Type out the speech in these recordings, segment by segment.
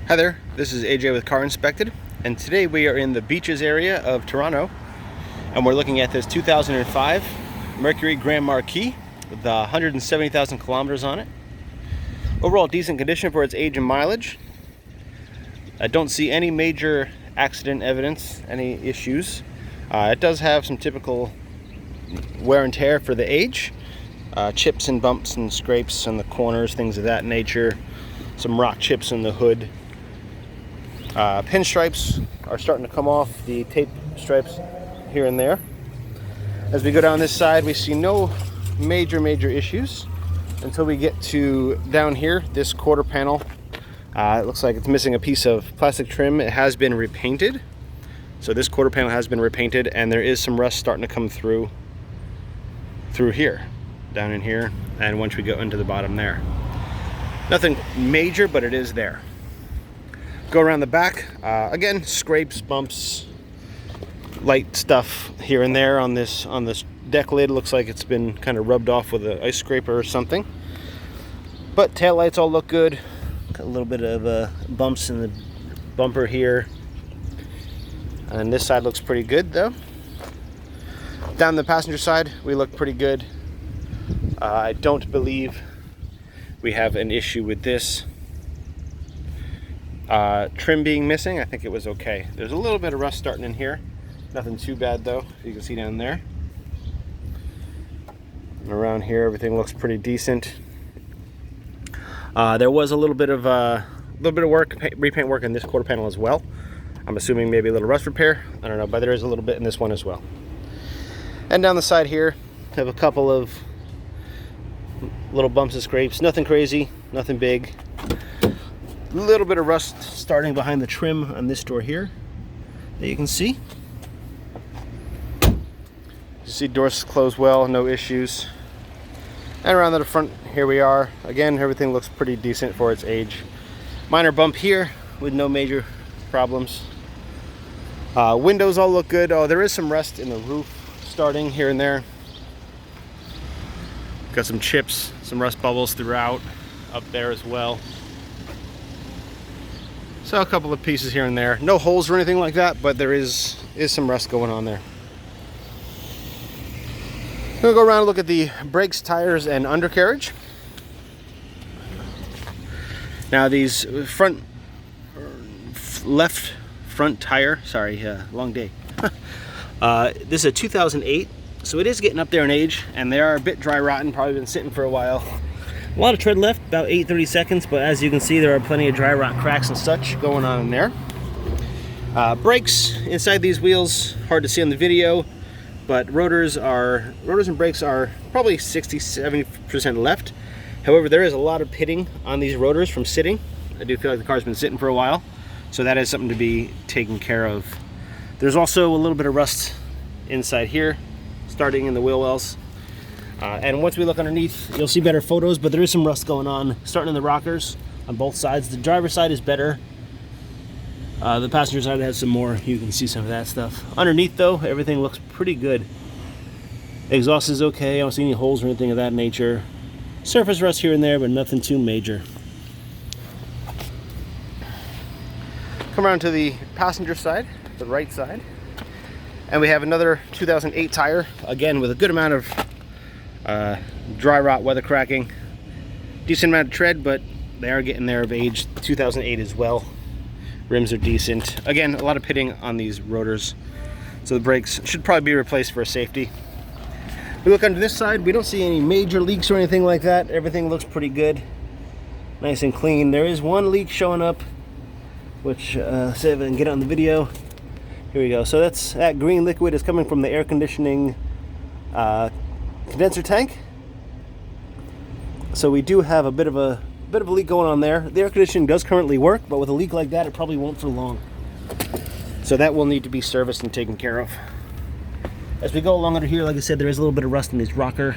Hi there, this is AJ with Car Inspected, and today we are in the beaches area of Toronto, and we're looking at this 2005 Mercury Grand Marquis with 170,000 kilometers on it. Overall decent condition for its age and mileage. I don't see any major accident evidence, any issues. It does have some typical wear and tear for the age. Chips and bumps and scrapes on the corners, things of that nature. Some rock chips in the hood. Pinstripes are starting to come off, the tape stripes here and there. As we go down this side, we see no major issues until we get to down here, this quarter panel. It looks like it's missing a piece of plastic trim. It has been repainted. So this quarter panel has been repainted, and there is some rust starting to come through here, down in here, and once we go into the bottom there. Nothing major, but it is there. Go around the back, again, scrapes, bumps, light stuff here and there on this deck lid. Looks like it's been kind of rubbed off with an ice scraper or something. But taillights all look good. Got a little bit of bumps in the bumper here. And this side looks pretty good though. Down the passenger side, we look pretty good. I don't believe we have an issue with this. Trim being missing, I think it was okay. There's a little bit of rust starting in here. Nothing too bad though, you can see down there. And around here, everything looks pretty decent. There was a little bit of work, repaint work in this quarter panel as well. I'm assuming maybe a little rust repair. I don't know, but there is a little bit in this one as well. And down the side here, have a couple of little bumps and scrapes. Nothing crazy, nothing big. A little bit of rust starting behind the trim on this door here that you can see. You see doors close well, no issues. And around to the front, here we are. Again, everything looks pretty decent for its age. Minor bump here with no major problems. Windows all look good. Oh, there is some rust in the roof starting here and there. Got some chips, some rust bubbles throughout up there as well. So a couple of pieces here and there. No holes or anything like that, but there is some rust going on there. I'm gonna go around and look at the brakes, tires, and undercarriage. Now these left front tire, sorry, long day. This is a 2008, so it is getting up there in age, and they are a bit dry rotten, probably been sitting for a while. A lot of tread left, about 30 seconds, but as you can see, there are plenty of dry rot cracks and such going on in there. Brakes inside these wheels, hard to see on the video, but rotors and brakes are probably 60-70% left. However, there is a lot of pitting on these rotors from sitting. I do feel like the car's been sitting for a while, so that is something to be taken care of. There's also a little bit of rust inside here, starting in the wheel wells. And once we look underneath, you'll see better photos, but there is some rust going on, starting in the rockers on both sides. The driver's side is better. The passenger side has some more. You can see some of that stuff. Underneath, though, everything looks pretty good. Exhaust is okay. I don't see any holes or anything of that nature. Surface rust here and there, but nothing too major. Come around to the passenger side, the right side. And we have another 2008 tire, again with a good amount of dry rot, weather cracking, decent amount of tread, but they are getting there of age. 2008 as well. Rims are decent. Again, a lot of pitting on these rotors, so the brakes should probably be replaced for safety. We look under this side, we don't see any major leaks or anything like that. Everything looks pretty good, nice and clean. There is one leak showing up, which see if I can get it on the video. Here we go. So that green liquid is coming from the air conditioning condenser tank. So we do have a bit of a leak going on there. The air conditioning does currently work, but with a leak like that, it probably won't for long. So that will need to be serviced and taken care of. As we go along under here, like I said, there is a little bit of rust in this rocker.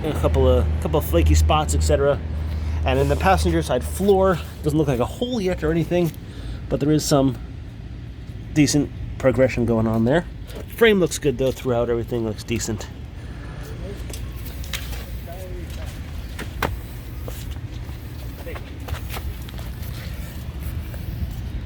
And a couple of flaky spots, etc. And in the passenger side floor, doesn't look like a hole yet or anything, but there is some decent progression going on there. Frame looks good though throughout, everything looks decent.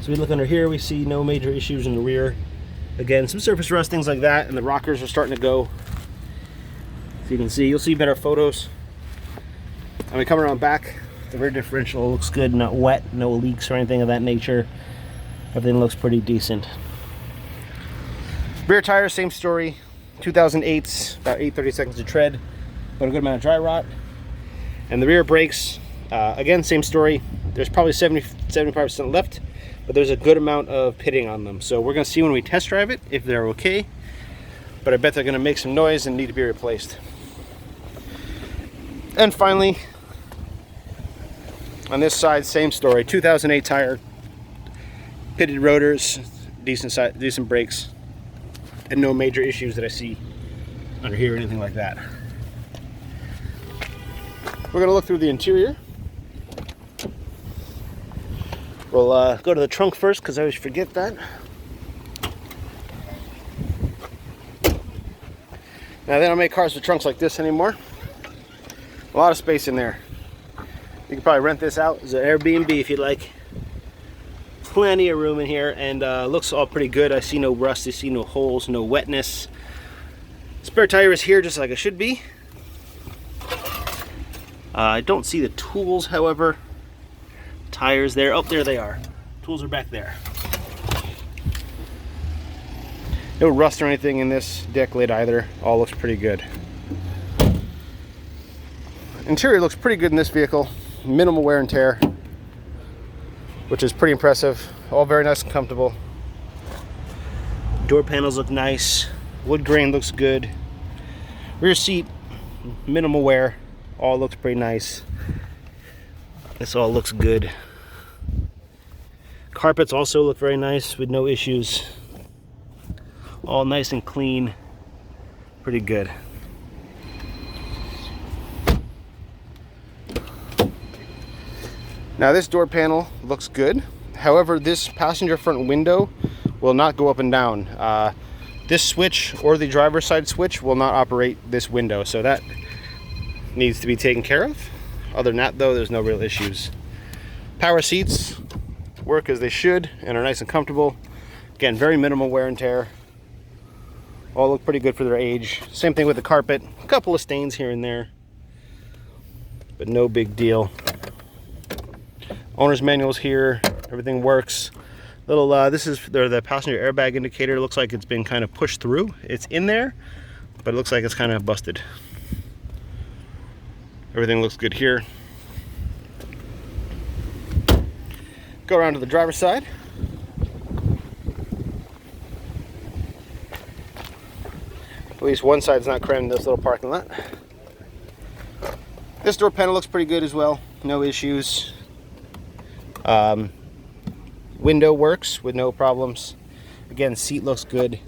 So we look under here, we see no major issues in the rear. Again, some surface rust, things like that, and the rockers are starting to go. So you can see, you'll see better photos. And we come around back, the rear differential looks good, not wet, no leaks or anything of that nature. Everything looks pretty decent. Rear tires, same story. 2008s, about 8/32 to tread, but a good amount of dry rot. And the rear brakes, again, same story. There's probably 75% left, but there's a good amount of pitting on them. So we're gonna see when we test drive it if they're okay, but I bet they're gonna make some noise and need to be replaced. And finally, on this side, same story. 2008 tire, pitted rotors, decent brakes, and no major issues that I see under here or anything like that. We're gonna look through the interior. We'll go to the trunk first because I always forget that. Now they don't make cars with trunks like this anymore. A lot of space in there. You can probably rent this out as an Airbnb if you'd like. Plenty of room in here, and looks all pretty good. I see no rust, I see no holes, no wetness. Spare tire is here just like it should be. I don't see the tools, however. Tires there. Oh, there they are. Tools are back there. No rust or anything in this deck lid either. All looks pretty good. Interior looks pretty good in this vehicle. Minimal wear and tear, which is pretty impressive. All very nice and comfortable. Door panels look nice. Wood grain looks good. Rear seat, minimal wear. All looks pretty nice. This all looks good. Carpets also look very nice with no issues. All nice and clean. Pretty good. Now this door panel looks good. However, this passenger front window will not go up and down. This switch or the driver's side switch will not operate this window, so that needs to be taken care of. Other than that though, there's no real issues. Power seats work as they should and are nice and comfortable. Again, very minimal wear and tear. All look pretty good for their age. Same thing with the carpet. A couple of stains here and there, but no big deal. Owner's manual's here. Everything works. Little this is the passenger airbag indicator. It looks like it's been kind of pushed through. It's in there, but it looks like it's kind of busted. Everything looks good here. Go around to the driver's side. At least one side's not crammed in this little parking lot. This door panel looks pretty good as well. No issues. Window works with no problems. Again, seat looks good.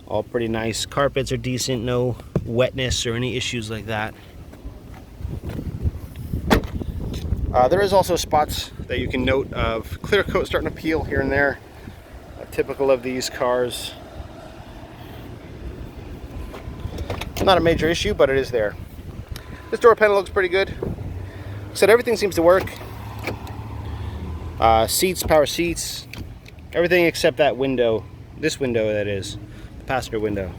All pretty nice. Carpets are decent. No wetness or any issues like that. There is also spots that you can note of clear coat starting to peel here and there. Typical of these cars. Not a major issue, but it is there. This door panel looks pretty good. Like I said, everything seems to work. Seats, power seats, everything except that window. This window, that is, the passenger window.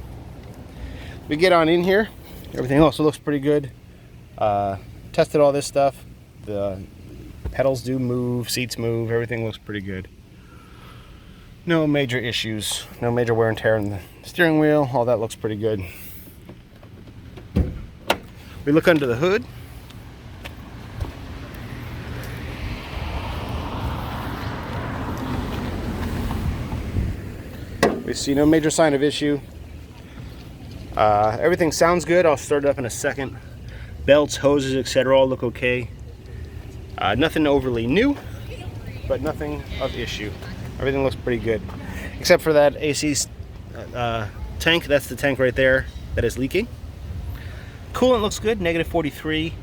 We get on in here. Everything also looks pretty good. Tested all this stuff. The pedals do move, seats move, everything looks pretty good. No major issues, no major wear and tear on the steering wheel. All that looks pretty good. We look under the hood. We see no major sign of issue. Everything sounds good. I'll start it up in a second. Belts, hoses, etc. all look okay. Nothing overly new, but nothing of issue. Everything looks pretty good, except for that AC tank. That's the tank right there that is leaking. Coolant looks good, -43.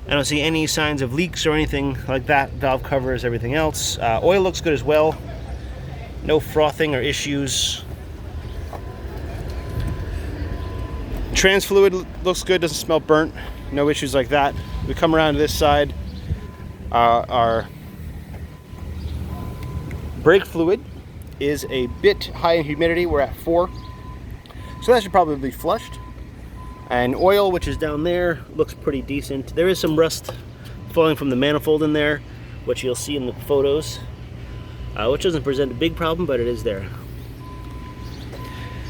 I don't see any signs of leaks or anything like that. Valve covers, everything else. Oil looks good as well. No frothing or issues. Trans fluid looks good, doesn't smell burnt. No issues like that. We come around to this side. Our Brake fluid is a bit high in humidity. We're at 4, so that should probably be flushed. And oil, which is down there, looks pretty decent. There is some rust falling from the manifold in there, which you'll see in the photos, which doesn't present a big problem, but it is there.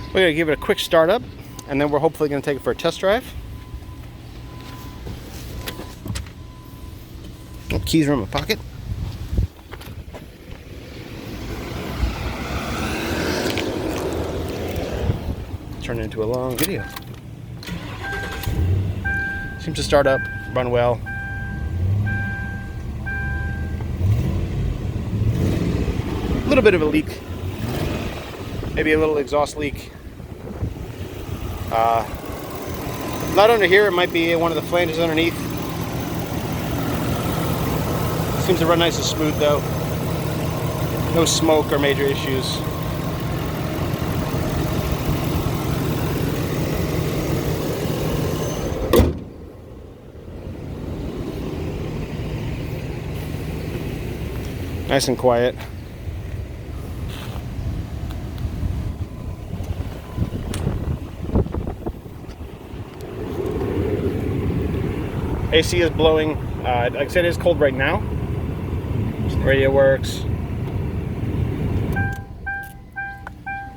We're going to give it a quick start up, and then we're hopefully going to take it for a test drive. Oh, keys are in my pocket. Turn it into a long video. Seems to start up, run well. A little bit of a leak, maybe a little exhaust leak. Not under here, it might be one of the flanges underneath. Seems to run nice and smooth though. No smoke or major issues. Nice and quiet. AC is blowing. Like I said, it is cold right now. Radio works.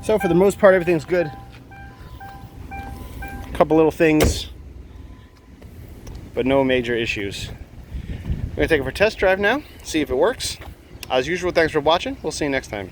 So for the most part, everything's good. A couple little things, but no major issues. I'm gonna take it for a test drive now, see if it works. As usual, thanks for watching. We'll see you next time.